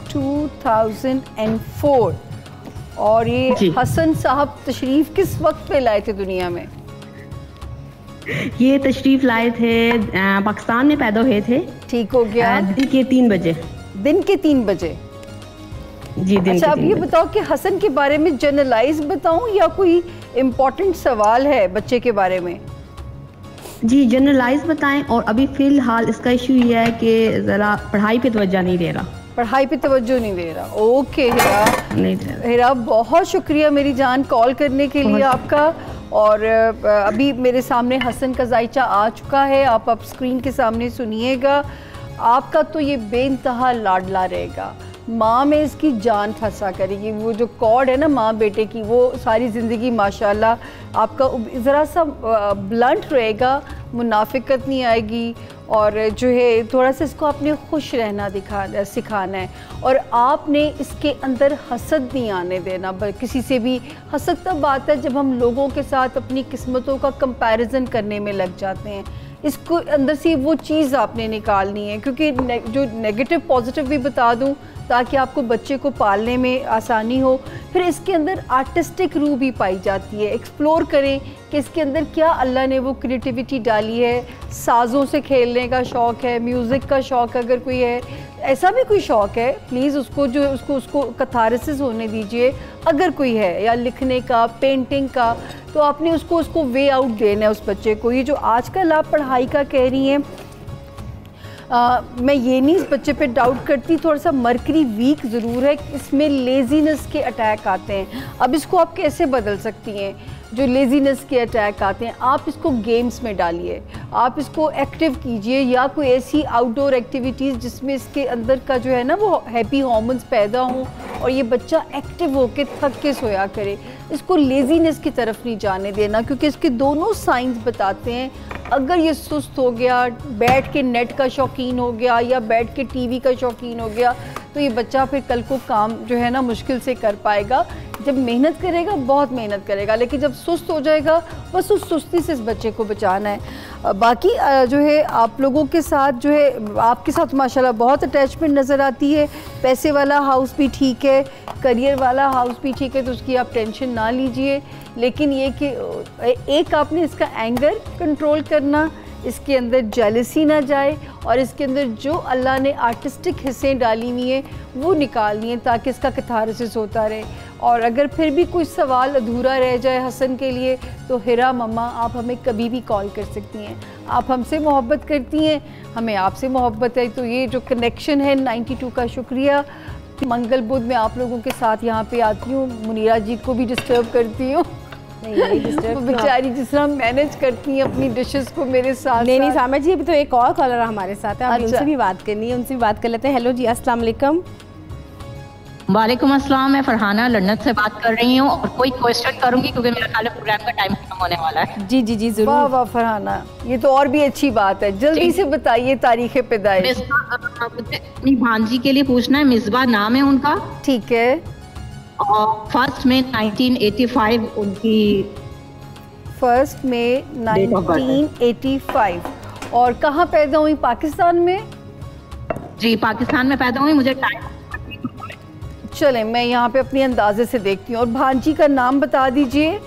2004। और ये हसन साहब तशरीफ़ किस वक्त पे लाए थे दुनिया में? ये तशरीफ़ लाए थे पाकिस्तान में पैदा हुए थे। ठीक हो गया। दिन के 3 बजे। दिन के 3 बजे जी। दिन अच्छा, अब ये बताओ कि हसन के बारे में जनरलाइज बताऊं या कोई इम्पोर्टेंट सवाल है बच्चे के बारे में? जी जनरलाइज बताएं। और अभी फ़िलहाल इसका इशू ये है कि ज़रा पढ़ाई पे तवज्जो नहीं दे रहा। पढ़ाई पे तवज्जो नहीं दे रहा। ओके हिरा, नहीं दे रहा। हिरा बहुत शुक्रिया मेरी जान कॉल करने के लिए आपका। और अभी मेरे सामने हसन का जायचा आ चुका है, आप अब स्क्रीन के सामने सुनिएगा। आपका तो ये बेइंतहा लाडला रहेगा। माँ में इसकी जान फंसा करेगी। वो जो कॉर्ड है ना माँ बेटे की, वो सारी ज़िंदगी माशाल्लाह आपका ज़रा सा ब्लंट रहेगा, मुनाफिकत नहीं आएगी। और जो है थोड़ा सा इसको आपने खुश रहना सिखाना है। और आपने इसके अंदर हसद नहीं आने देना। किसी से भी हसद तब आता है जब हम लोगों के साथ अपनी किस्मतों का कंपैरिजन करने में लग जाते हैं। इसको अंदर से वो चीज़ आपने निकालनी है, क्योंकि जो नेगेटिव पॉजिटिव भी बता दूं ताकि आपको बच्चे को पालने में आसानी हो। फिर इसके अंदर आर्टिस्टिक रूह भी पाई जाती है। एक्सप्लोर करें कि इसके अंदर क्या अल्लाह ने वो क्रिएटिविटी डाली है। साज़ों से खेलने का शौक़ है, म्यूज़िक का शौक़ अगर कोई है, ऐसा भी कोई शौक़ है, प्लीज़ उसको कैथारसिस होने दीजिए अगर कोई है, या लिखने का, पेंटिंग का, तो आपने उसको वे आउट देना है उस बच्चे को। ये जो आजकल आप पढ़ाई का कह रही हैं, मैं ये नहीं इस बच्चे पे डाउट करती, थोड़ा सा मर्करी वीक ज़रूर है, इसमें लेज़ीनेस के अटैक आते हैं। अब इसको आप कैसे बदल सकती हैं? जो लेज़ीनेस के अटैक आते हैं, आप इसको गेम्स में डालिए, आप इसको एक्टिव कीजिए, या कोई ऐसी आउटडोर एक्टिविटीज़ जिसमें इसके अंदर का जो है ना वो हैप्पी हार्मोन्स पैदा हों और ये बच्चा एक्टिव होकर थक के सोया करे। इसको लेज़ीनेस की तरफ नहीं जाने देना, क्योंकि इसके दोनों साइंस बताते हैं अगर ये सुस्त हो गया, बैठ के नेट का शौकीन हो गया या बैठ के टीवी का शौकीन हो गया, तो ये बच्चा फिर कल को काम जो है ना मुश्किल से कर पाएगा। जब मेहनत करेगा, बहुत मेहनत करेगा, लेकिन जब सुस्त हो जाएगा, बस उस सुस्ती से इस बच्चे को बचाना है। बाकी जो है आप लोगों के साथ जो है, आपके साथ माशाल्लाह बहुत अटैचमेंट नज़र आती है। पैसे वाला हाउस भी ठीक है, करियर वाला हाउस भी ठीक है, तो उसकी आप टेंशन ना लीजिए। लेकिन ये कि एक आपने इसका एंगर कंट्रोल करना, इसके अंदर जेलसी ना जाए, और इसके अंदर जो अल्लाह ने आर्टिस्टिक हिस्से डाली हुई हैं वो निकालनी है ताकि इसका कैथारसिस होता रहे। और अगर फिर भी कोई सवाल अधूरा रह जाए हसन के लिए, तो हिरा मम्मा आप हमें कभी भी कॉल कर सकती हैं। आप हमसे मोहब्बत करती हैं, हमें आपसे मोहब्बत है, तो ये जो कनेक्शन है 92 का शुक्रिया। मंगल बुध में आप लोगों के साथ यहाँ पे आती हूँ, मुनीरा जी को भी डिस्टर्ब करती हूँ। नहीं डिस्टर्ब बेचारी जिस तरह मैनेज करती हैं अपनी डिशेस को मेरे साथ। नहीं सामा जी, अभी तो एक और कॉलर हमारे साथ है, अभी उनसे भी बात करनी है, उनसे भी बात कर लेते हैं। हेलो जी, अस्सलाम वालेकुम। वालेकुम अस्सलाम, मैं फरहाना लंदन से बात कर रही हूँ, और कोई क्वेश्चन करूंगी क्योंकि मेरा ख्याल है प्रोग्राम का टाइम खत्म होने वाला है। जी जी जी जरूर। वाह वाह फरहाना, ये तो और भी अच्छी बात है, जल्दी से बताइए तारीख पैदाइश। मुझे अपनी भांजी के लिए पूछना है, मिसबा नाम है उनका। ठीक है। और 1 मई 1985 उनकी 1 मई 1985। और कहाँ पैदा हुई? पाकिस्तान में? जी पाकिस्तान में पैदा हुई। मुझे टाइम चले मैं यहाँ पे अपनी अंदाजे से देखती हूँ। और भांजी का नाम बता दीजिए।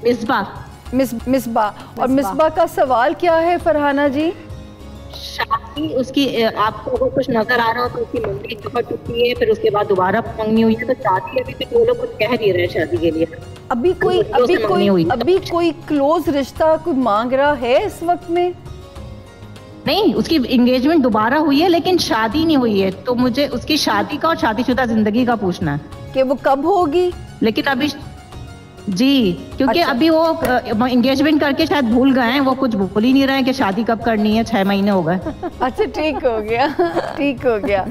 मिसबा। मिसबा। और मिसबा का सवाल क्या है फरहाना जी? शादी उसकी, आपको वो कुछ नजर आ रहा हो तो उसकी मंगनी दफा टूटी है, फिर उसके बाद दोबारा मंगनी हुई है, तो शादी अभी भी वो लोग कुछ कह नहीं रहे शादी के लिए। अभी कोई क्लोज रिश्ता कोई मांग रहा है इस वक्त में? नहीं, उसकी एंगेजमेंट दोबारा हुई है लेकिन शादी नहीं हुई है, तो मुझे उसकी शादी का और शादीशुदा जिंदगी का पूछना है कि वो कब होगी। लेकिन अभी जी, क्योंकि अच्छा। अभी वो एंगेजमेंट करके शायद भूल गए हैं, वो कुछ भूल ही नहीं रहे हैं कि शादी कब करनी है। 6 महीने हो गए। अच्छा ठीक हो गया, ठीक हो गया।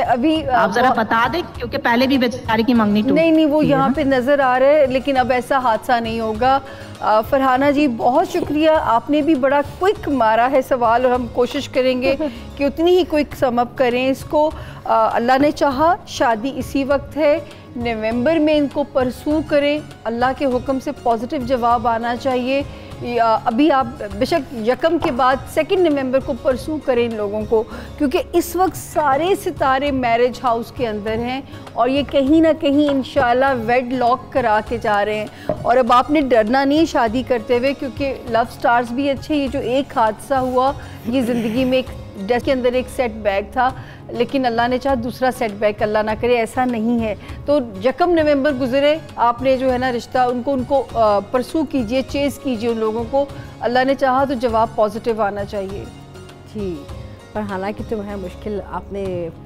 अभी आप जरा बता दें, क्योंकि पहले भी बेचारी की मंगनी टूटी। नहीं वो यहाँ पे नजर आ रहा है, लेकिन अब ऐसा हादसा नहीं होगा। फरहाना जी बहुत शुक्रिया, आपने भी बड़ा क्विक मारा है सवाल, और हम कोशिश करेंगे कि उतनी ही क्विक समअप करें इसको। अल्लाह ने चाहा शादी इसी वक्त है, नवंबर में इनको परसू करें, अल्लाह के हुक्म से पॉजिटिव जवाब आना चाहिए। अभी आप बेशक यकम के बाद 2 नवंबर को परसू करें इन लोगों को, क्योंकि इस वक्त सारे सितारे मैरिज हाउस के अंदर हैं और ये कहीं ना कहीं इंशाल्लाह वेड लॉक करा के जा रहे हैं। और अब आपने डरना नहीं शादी करते हुए, क्योंकि लव स्टार्स भी अच्छे। ये जो एक हादसा हुआ ये ज़िंदगी में डेस्क के अंदर एक सेट बैक था, लेकिन अल्लाह ने चाहा दूसरा सेट बैक अल्लाह ना करे, ऐसा नहीं है। तो 1 नवंबर गुजरे, आपने जो है ना रिश्ता उनको परसू कीजिए, चेज़ कीजिए उन लोगों को। अल्लाह ने चाहा तो जवाब पॉजिटिव आना चाहिए। जी, पर हालांकि तो है मुश्किल आपने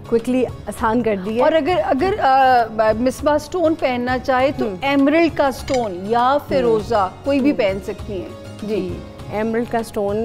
क्विकली आसान कर दी है। और अगर मिसबा स्टोन पहनना चाहे तो एमरल्ड का स्टोन या फिरोज़ा कोई भी पहन सकती हैं। जी, एमरल्ड का स्टोन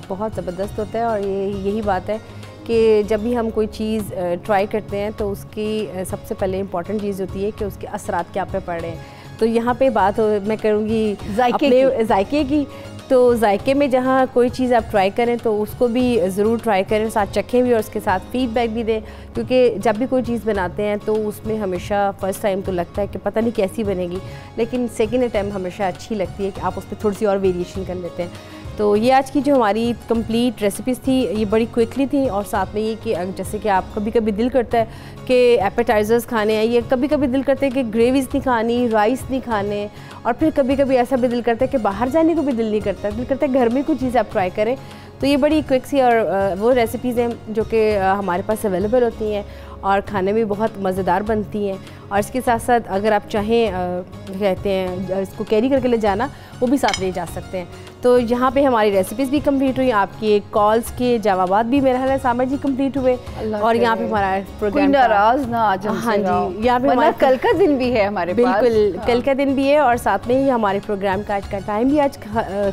बहुत ज़बरदस्त होता है, और यही बात है कि जब भी हम कोई चीज़ ट्राई करते हैं तो उसकी सबसे पहले इम्पॉर्टेंट चीज़ होती है कि उसके असरात क्या पे पड़ रहे हैं। तो यहाँ पे बात मैं करूँगी जायके की। तो जायके में जहाँ कोई चीज़ आप ट्राई करें तो उसको भी ज़रूर ट्राई करें, साथ चखें भी और उसके साथ फीडबैक भी दें, क्योंकि जब भी कोई चीज़ बनाते हैं तो उसमें हमेशा फ़र्स्ट टाइम तो लगता है कि पता नहीं कैसी बनेगी, लेकिन सेकंड अटैम्प्ट हमेशा अच्छी लगती है कि आप उस पर थोड़ी सी और वेरिएशन कर लेते हैं। तो ये आज की जो हमारी कंप्लीट रेसिपीज़ थी, ये बड़ी क्विकली थी, और साथ में ये कि जैसे कि आप कभी कभी दिल करता है कि एपेटाइज़र्स खाने हैं, ये कभी कभी दिल करता है कि ग्रेवीज़ नहीं खानी, राइस नहीं खाने, और फिर कभी कभी ऐसा भी दिल करता है कि बाहर जाने को भी दिल नहीं करता, दिल करता है घर में कुछ चीज़ आप ट्राई करें। तो ये बड़ी क्विक सी और वो रेसिपीज़ हैं जो कि हमारे पास अवेलेबल होती हैं और खाने में बहुत मज़ेदार बनती हैं। और इसके साथ साथ अगर आप चाहें कहते हैं इसको कैरी करके ले जाना, वो भी साथ ले जा सकते हैं। तो यहाँ पे हमारी रेसिपीज़ भी कंप्लीट हुई, आपके कॉल्स के जवाबात भी मेरा ख्याल है सामर जी कंप्लीट हुए, और यहाँ पे हमारा प्रोग्राम नाराज ना आज हाँ जी, यहाँ पे हमारा कल का दिन भी है हमारे पास। बिल्कुल कल का दिन भी है, और साथ में ही हमारे प्रोग्राम का आज का टाइम भी आज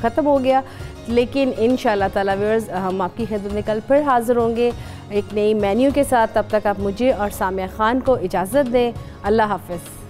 ख़त्म हो गया। लेकिन इंशाल्लाह ताला व्यूअर्स हम आपकी खिदमत में कल फिर हाज़िर होंगे एक नई मेन्यू के साथ। तब तक आप मुझे और सामिया खान को इजाज़त दें। अल्लाह हाफ़िज़।